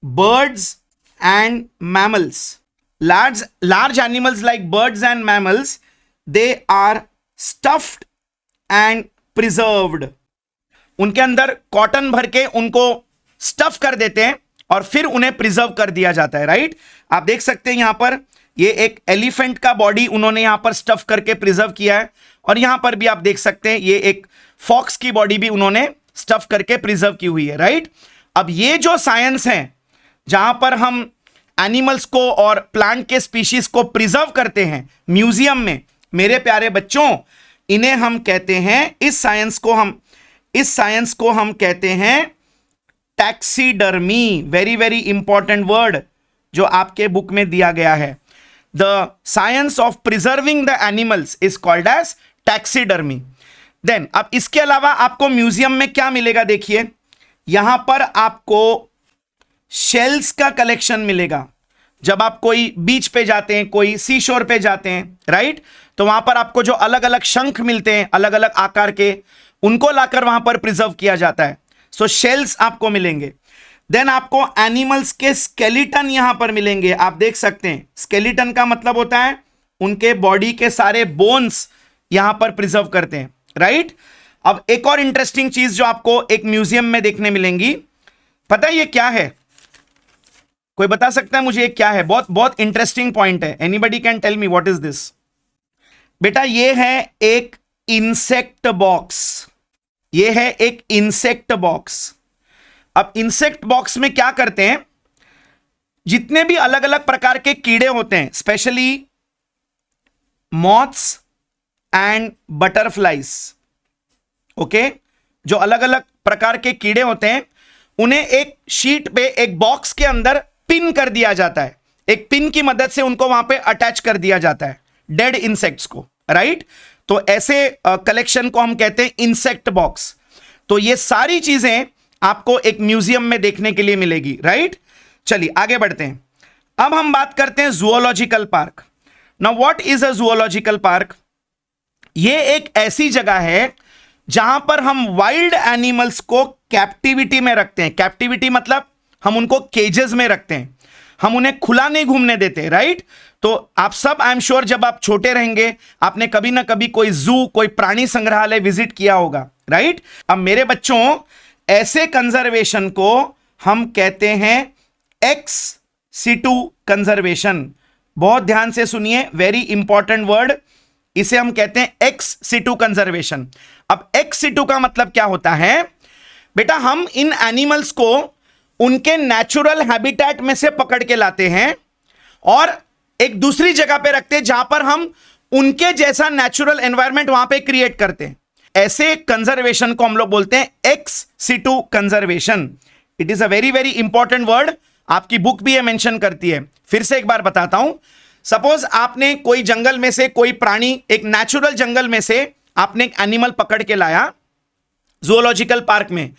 birds and mammals, large animals like birds and mammals, they are stuffed and preserved. उनके अंदर कॉटन भर के उनको स्टफ कर देते हैं और फिर उन्हें प्रिजर्व कर दिया जाता है, राइट। आप देख सकते हैं यहां पर ये एक एलिफेंट का बॉडी उन्होंने यहां पर स्टफ करके प्रिजर्व किया है, और यहां पर भी आप देख सकते हैं ये एक फॉक्स की बॉडी भी उन्होंने स्टफ करके प्रिजर्व की हुई है, राइट। अब ये जो साइंस है जहां पर हम एनिमल्स को और प्लांट के स्पीशीज को प्रिजर्व करते हैं म्यूजियम में, मेरे प्यारे बच्चों, इन्हें हम कहते हैं, इस साइंस को हम कहते हैं taxidermy. Very very important word जो आपके बुक में दिया गया है। The science of preserving the animals is called as taxidermy. Then अब इसके अलावा आपको म्यूजियम में क्या मिलेगा, देखिए यहां पर आपको शेल्स का कलेक्शन मिलेगा। जब आप कोई बीच पे जाते हैं, कोई सी शोर पे जाते हैं, राइट, तो वहां पर आपको जो अलग अलग शंख मिलते हैं अलग अलग आकार के, उनको लाकर वहां पर प्रिजर्व किया जाता है। सो शेल्स आपको मिलेंगे। देन आपको एनिमल्स के स्केलेटन यहां पर मिलेंगे। आप देख सकते हैं स्केलेटन का मतलब होता है उनके बॉडी के सारे बोन्स यहां पर प्रिजर्व करते हैं, राइट। अब एक और इंटरेस्टिंग चीज जो आपको एक म्यूजियम में देखने मिलेंगी, पता है ये क्या है? कोई बता सकता है मुझे ये क्या है? बहुत बहुत इंटरेस्टिंग पॉइंट है। Anybody can tell me what is this? बेटा ये है एक इंसेक्ट बॉक्स। ये है एक इंसेक्ट बॉक्स। अब इंसेक्ट बॉक्स में क्या करते हैं, जितने भी अलग अलग प्रकार के कीड़े होते हैं, specially moths and butterflies, okay, जो अलग अलग प्रकार के कीड़े होते हैं, उन्हें एक शीट पे एक बॉक्स के अंदर पिन कर दिया जाता है। एक पिन की मदद से उनको वहां पे अटैच कर दिया जाता है डेड इंसेक्ट्स को, राइट। तो ऐसे कलेक्शन को हम कहते हैं इंसेक्ट बॉक्स। तो ये सारी चीजें आपको एक म्यूजियम में देखने के लिए मिलेगी, राइट। चलिए आगे बढ़ते हैं। अब हम बात करते हैं zoological park. Now what is a zoological park? ये एक ऐसी जगह है जहां पर हम वाइल्ड एनिमल्स को कैप्टिविटी में रखते हैं। कैप्टिविटी मतलब हम उनको केजेस में रखते हैं, हम उन्हें खुला नहीं घूमने देते, राइट। तो आप सब आई एम श्योर जब आप छोटे रहेंगे आपने कभी ना कभी कोई जू, कोई प्राणी संग्रहालय विजिट किया होगा, राइट। अब मेरे बच्चों, ऐसे कंजर्वेशन को हम कहते हैं एक्स सिटू कंजर्वेशन। बहुत ध्यान से सुनिए, वेरी इंपॉर्टेंट वर्ड, इसे हम कहते हैं एक्स सिटू कंजर्वेशन। अब एक्स सिटू का मतलब क्या होता है? बेटा हम इन एनिमल्स को उनके नेचुरल हैबिटेट में से पकड़ के लाते हैं और एक दूसरी जगह पे रखते हैं जहां पर हम उनके जैसा नेचुरल एनवायरनमेंट वहां पे क्रिएट करते हैं। ऐसे कंजर्वेशन को हम लोग बोलते हैं ex situ conservation. It is a very very important word, आपकी बुक भी ये मेंशन करती है। फिर से एक बार बताता हूं, सपोज आपने कोई जंगल में से कोई प्राणी, एक नेचुरल जंगल में से आपने एक एनिमल पकड़ के लाया जूलॉजिकल पार्क में।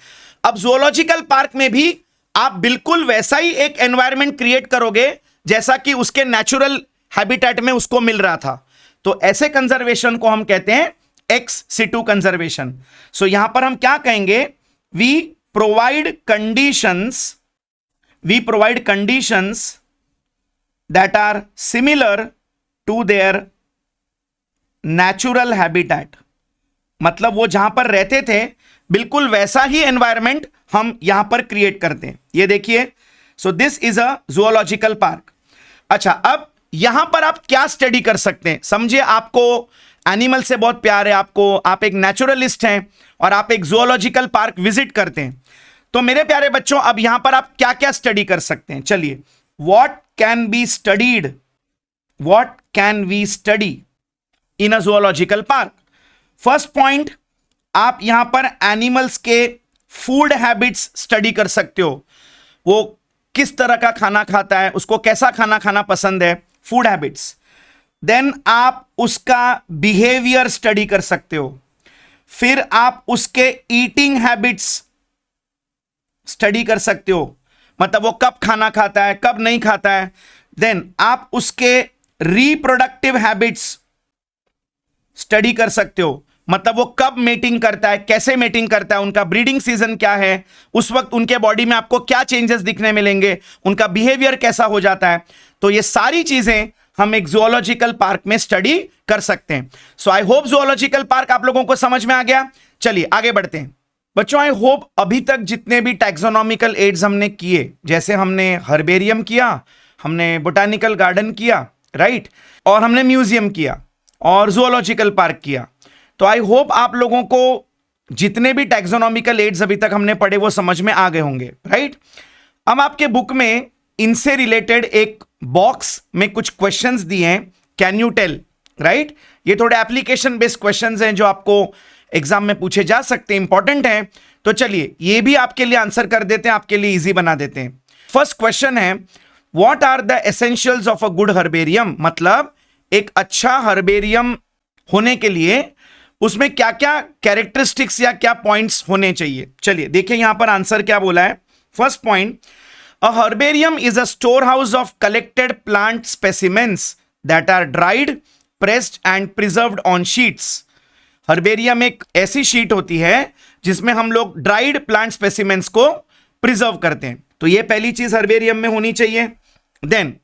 अब जूलॉजिकल पार्क में भी आप बिल्कुल वैसा ही एक एनवायरनमेंट क्रिएट करोगे जैसा कि उसके नेचुरल हैबिटेट में उसको मिल रहा था। तो ऐसे कंजर्वेशन को हम कहते हैं एक्स सिटू कंजर्वेशन। सो यहां पर हम क्या कहेंगे, we provide conditions that are similar to their natural habitat. मतलब वो जहां पर रहते थे बिल्कुल वैसा ही एनवायरनमेंट हम यहां पर क्रिएट करते हैं। ये देखिए, सो this is a zoological park. अच्छा, अब यहां पर आप क्या स्टडी कर सकते हैं, समझिए आपको एनिमल से बहुत प्यार है, आप एक नेचुरलिस्ट हैं और आप एक जूलॉजिकल पार्क विजिट करते हैं। तो मेरे प्यारे बच्चों, अब यहां पर आप क्या क्या स्टडी कर सकते हैं, चलिए, what can we study in a zoological park. First point, आप यहां पर एनिमल्स के फूड हैबिट्स स्टडी कर सकते हो। वो किस तरह का खाना खाता है, उसको कैसा खाना खाना पसंद है, फूड हैबिट्स। देन आप उसका बिहेवियर स्टडी कर सकते हो। फिर आप उसके ईटिंग हैबिट्स स्टडी कर सकते हो, मतलब वो कब खाना खाता है, कब नहीं खाता है। देन आप उसके रिप्रोडक्टिव हैबिट्स स्टडी कर सकते हो, मतलब वो कब मेटिंग करता है, कैसे मेटिंग करता है, उनका ब्रीडिंग सीजन क्या है, उस वक्त उनके बॉडी में आपको क्या चेंजेस दिखने मिलेंगे, उनका बिहेवियर कैसा हो जाता है। तो ये सारी चीजें हम एक जूलॉजिकल पार्क में स्टडी कर सकते हैं। सो आई होप जूलॉजिकल पार्क आप लोगों को समझ में आ गया। चलिए आगे बढ़ते हैं बच्चों। आई होप अभी तक जितने भी टैक्सोनॉमिकल एड्स हमने किए, जैसे हमने हर्बेरियम किया, हमने बोटानिकल गार्डन किया, राइट, और हमने म्यूजियम किया और जूलॉजिकल पार्क किया, तो आई होप आप लोगों को जितने भी टैक्सोनॉमिकल एड्स अभी तक हमने पढ़े वो समझ में आ गए होंगे, राइट। अब आपके बुक में इनसे रिलेटेड एक बॉक्स में कुछ क्वेश्चंस दिए हैं, कैन यू टेल, राइट। ये थोड़े एप्लीकेशन बेस्ड क्वेश्चंस हैं जो आपको एग्जाम में पूछे जा सकते हैं, इंपॉर्टेंट हैं। तो चलिए ये भी आपके लिए आंसर कर देते हैं, आपके लिए इजी बना देते हैं। फर्स्ट क्वेश्चन है, what are the essentials of a good herbarium, मतलब एक अच्छा हर्बेरियम होने के लिए उसमें क्या क्या कैरेक्टरिस्टिक्स या क्या पॉइंट्स होने चाहिए। चलिए देखिए यहां पर आंसर क्या बोला है। First point, a herbarium is a store house of collected plant specimens that are dried, pressed and preserved on sheets. Herbarium एक ऐसी शीट होती है जिसमें हम लोग ड्राइड प्लांट स्पेसिमेंस को प्रिजर्व करते हैं। तो ये पहली चीज हर्बेरियम में होनी चाहिए। Then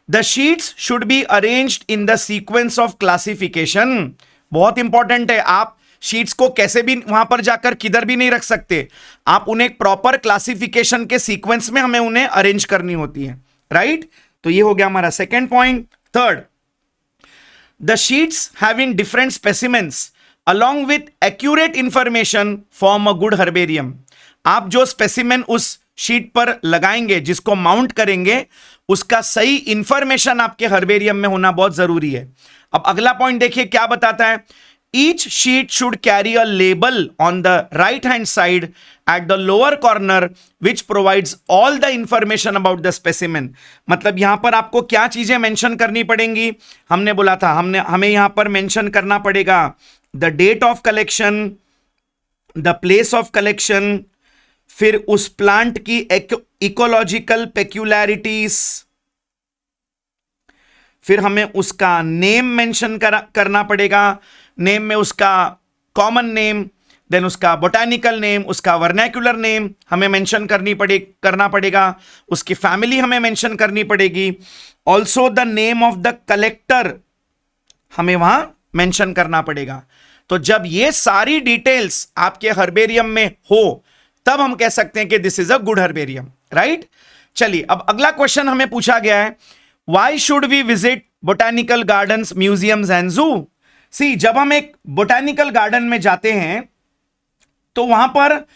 the sheets should be arranged in the sequence of classification. बहुत इंपॉर्टेंट है, आप शीट्स को कैसे भी वहां पर जाकर किधर भी नहीं रख सकते, आप उन्हें प्रॉपर क्लासिफिकेशन के सीक्वेंस में हमें उन्हें अरेंज करनी होती है, राइट। तो ये हो गया हमारा second point. Third, the sheets having different specimens along with accurate information form a good herbarium। आप जो स्पेसिमेन उस शीट पर लगाएंगे, जिसको माउंट करेंगे, उसका सही इंफॉर्मेशन आपके हर्बेरियम में होना बहुत जरूरी है। अब अगला पॉइंट देखिए क्या बताता है, each sheet should carry a label on the right hand side at the lower corner which provides all the information about the specimen. मतलब यहां पर आपको क्या चीजें मेंशन करनी पड़ेंगी, हमने बोला था हमें यहां पर मेंशन करना पड़ेगा the date of collection, the place of collection, फिर उस प्लांट की इकोलॉजिकल पेक्यूलैरिटीज, फिर हमें उसका नेम मेंशन करना पड़ेगा, नेम में उसका कॉमन नेम, देन उसका बोटानिकल नेम, उसका वर्नैक्युलर नेम हमें मेंशन करना पड़ेगा, उसकी फैमिली हमें मेंशन करनी पड़ेगी, also the name of the collector हमें वहां मेंशन करना पड़ेगा। तो जब ये सारी डिटेल्स आपके हर्बेरियम में हो तब हम कह सकते हैं कि this is a good herbarium, right. चलिए अब अगला क्वेश्चन हमें पूछा गया है, why should we visit botanical gardens, museums and zoo. See, जब हम एक बोटानिकल गार्डन में जाते हैं तो वहां पर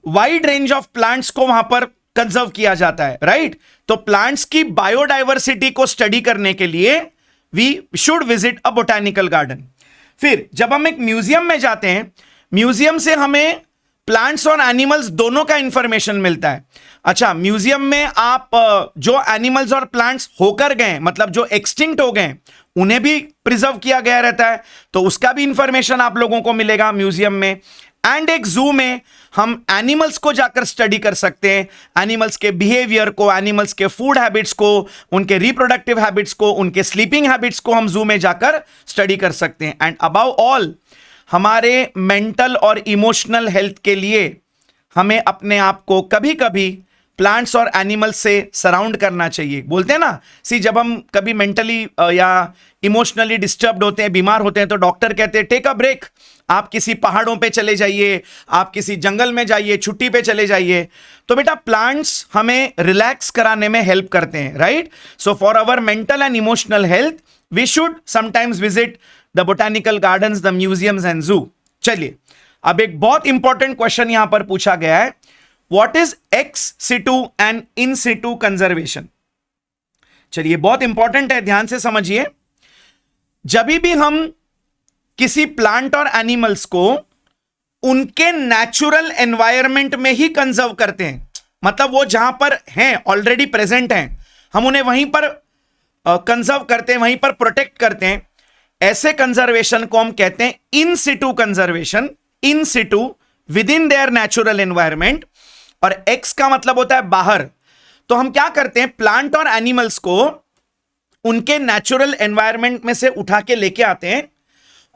वाइड रेंज ऑफ प्लांट्स को वहां पर कंजर्व किया जाता है, राइट। तो प्लांट्स की बायोडाइवर्सिटी को स्टडी करने के लिए we should visit a botanical garden. फिर जब हम एक म्यूजियम में जाते हैं, म्यूजियम से हमें प्लांट्स और एनिमल्स दोनों का इंफॉर्मेशन मिलता है। अच्छा, म्यूजियम में आप जो एनिमल्स और प्लांट्स होकर गए, मतलब जो एक्सटिंक्ट हो गए, उन्हें भी प्रिजर्व किया गया रहता है, तो उसका भी इंफॉर्मेशन आप लोगों को मिलेगा म्यूजियम में। एंड एक जू में हम एनिमल्स को जाकर स्टडी कर सकते हैं, एनिमल्स के बिहेवियर को, एनिमल्स के फूड हैबिट्स को, उनके रिप्रोडक्टिव हैबिट्स को, उनके स्लीपिंग हैबिट्स को हम जू में जाकर स्टडी कर सकते हैं। एंड अबव ऑल हमारे मेंटल और इमोशनल हेल्थ के लिए हमें अपने आप को कभी कभी प्लांट्स और एनिमल्स से सराउंड करना चाहिए। बोलते हैं ना, जब हम कभी मेंटली या इमोशनली डिस्टर्ब्ड होते हैं, बीमार होते हैं, तो डॉक्टर कहते हैं टेक अ ब्रेक, आप किसी पहाड़ों पे चले जाइए, आप किसी जंगल में जाइए, छुट्टी पे चले जाइए। तो बेटा प्लांट्स हमें रिलैक्स कराने में हेल्प करते हैं, right? So for our mental and emotional health we should sometimes visit the botanical gardens, the museums and zoo. चलिए, अब एक बहुत इंपॉर्टेंट क्वेश्चन यहां पर पूछा गया है, what is ex situ and in situ conservation? चलिए, बहुत इंपॉर्टेंट है, ध्यान से समझिए। जब भी हम किसी प्लांट और एनिमल्स को उनके नेचुरल एनवायरनमेंट में ही कंजर्व करते हैं, मतलब वो जहां पर हैं, ऑलरेडी प्रेजेंट हैं, हम उन्हें वहीं पर कंजर्व करते हैं, वहीं पर प्रोटेक्ट करते हैं, ऐसे कंजर्वेशन को हम कहते हैं in situ conservation, in situ within their natural environment. और एक्स का मतलब होता है बाहर। तो हम क्या करते हैं, प्लांट और एनिमल्स को उनके नेचुरल एनवायरनमेंट में से उठा के लेके आते हैं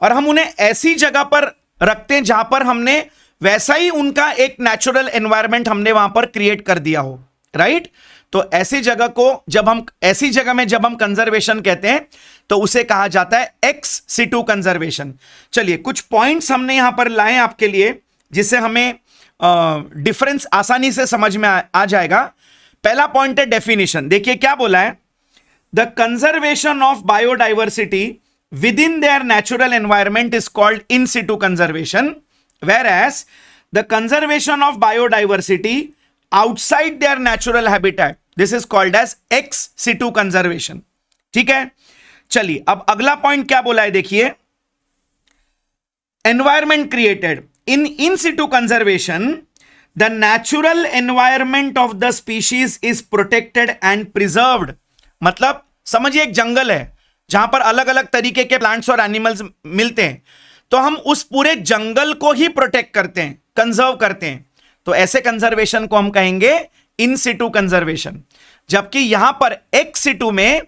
और हम उन्हें ऐसी जगह पर रखते हैं जहां पर हमने वैसा ही उनका एक नेचुरल एनवायरनमेंट हमने वहां पर क्रिएट कर दिया हो, राइट? तो ऐसी जगह को ऐसी जगह में जब हम कंजर्वेशन कहते हैं तो उसे कहा जाता है एक्स सिटू कंजर्वेशन। चलिए, कुछ पॉइंट्स हमने यहां पर लाए आपके लिए जिससे हमें डिफरेंस आसानी से समझ में आ जाएगा। पहला पॉइंट है डेफिनेशन। देखिए क्या बोला है, the conservation of biodiversity within their natural environment is called in situ conservation, whereas the conservation of biodiversity outside their natural habitat this is called as ex situ conservation. ठीक है, चलिए अब अगला point क्या बोला है, देखिए, environment created in situ conservation, the natural environment of the species is protected and preserved। मतलब समझिए, एक जंगल है जहां पर अलग अलग तरीके के प्लांट्स और एनिमल्स मिलते हैं, तो हम उस पूरे जंगल को ही प्रोटेक्ट करते हैं, कंजर्व करते हैं। तो ऐसे कंजर्वेशन को हम कहेंगे इन सिटू कंजर्वेशन। जबकि यहां पर एक्स सिटू में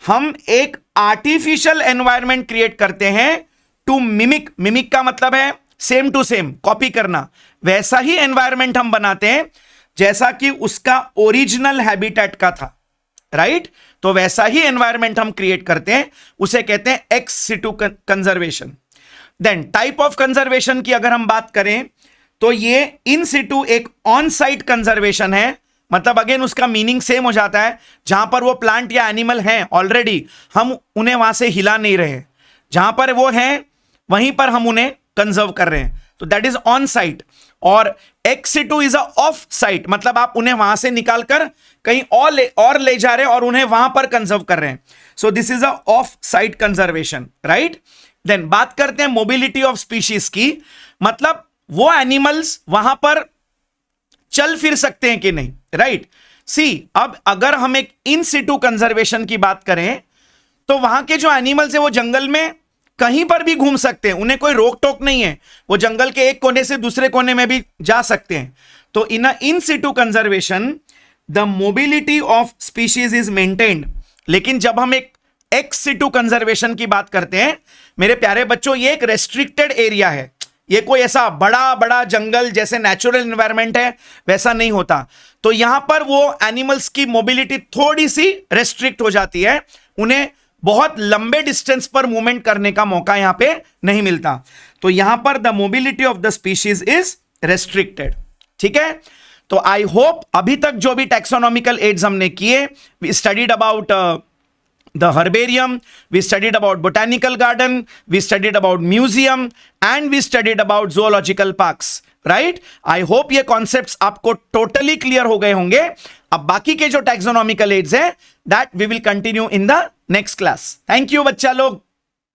हम एक आर्टिफिशियल एनवायरमेंट क्रिएट करते हैं टू मिमिक का मतलब है सेम टू सेम, कॉपी करना। वैसा ही एनवायरनमेंट हम बनाते हैं जैसा कि उसका ओरिजिनल हैबिटेट का था, राइट? तो वैसा ही एनवायरनमेंट हम क्रिएट करते हैं, उसे कहते हैं ex situ conservation. Then type of conservation की अगर हम बात करें तो ये इन सिटू एक ऑन साइट कंजर्वेशन है। मतलब अगेन उसका मीनिंग सेम हो जाता है, जहां पर वो प्लांट या एनिमल हैं ऑलरेडी, हम उन्हें वहां से हिला नहीं रहे, जहां पर वो हैं वहीं पर हम उन्हें कंजर्व कर रहे हैं, तो दैट इज ऑन साइट। और ex situ is a off site, मतलब आप उन्हें वहां से निकालकर कहीं और ले जा रहे हैं और उन्हें वहां पर कंजर्व कर रहे हैं। So this is a off site conservation, right? Then बात करते हैं मोबिलिटी ऑफ स्पीशीज की, मतलब वो एनिमल्स वहां पर चल फिर सकते हैं कि नहीं, राइट? सी, अब अगर हम एक इन सिटू कंजर्वेशन की बात करें तो वहां के जो एनिमल्स है वो जंगल में कहीं पर भी घूम सकते हैं, उन्हें कोई रोक टोक नहीं है, वो जंगल के एक कोने से दूसरे कोने में भी जा सकते हैं। तो in situ conservation the mobility of species is maintained. लेकिन जब हम एक एक्स सिटू कंजर्वेशन की बात करते हैं, मेरे प्यारे बच्चों, ये एक रेस्ट्रिक्टेड एरिया है, ये कोई ऐसा बड़ा बड़ा जंगल जैसे नेचुरल एनवायरनमेंट है वैसा नहीं होता। तो यहां पर वो एनिमल्स की मोबिलिटी थोड़ी सी रेस्ट्रिक्ट हो जाती है, उन्हें बहुत लंबे डिस्टेंस पर मूवमेंट करने का मौका यहां पे नहीं मिलता। तो यहां पर the mobility of the species is restricted. ठीक है, तो आई होप अभी तक जो भी टैक्सोनॉमिकल एड्स हमने किए, we studied about the herbarium, we studied about botanical garden, we studied about museum and we studied about zoological parks, right? I hope ये concepts आपको totally clear हो गए होंगे। अब बाकी के जो taxonomical aids हैं that we will continue in the next class. Thank you बच्चा लोग।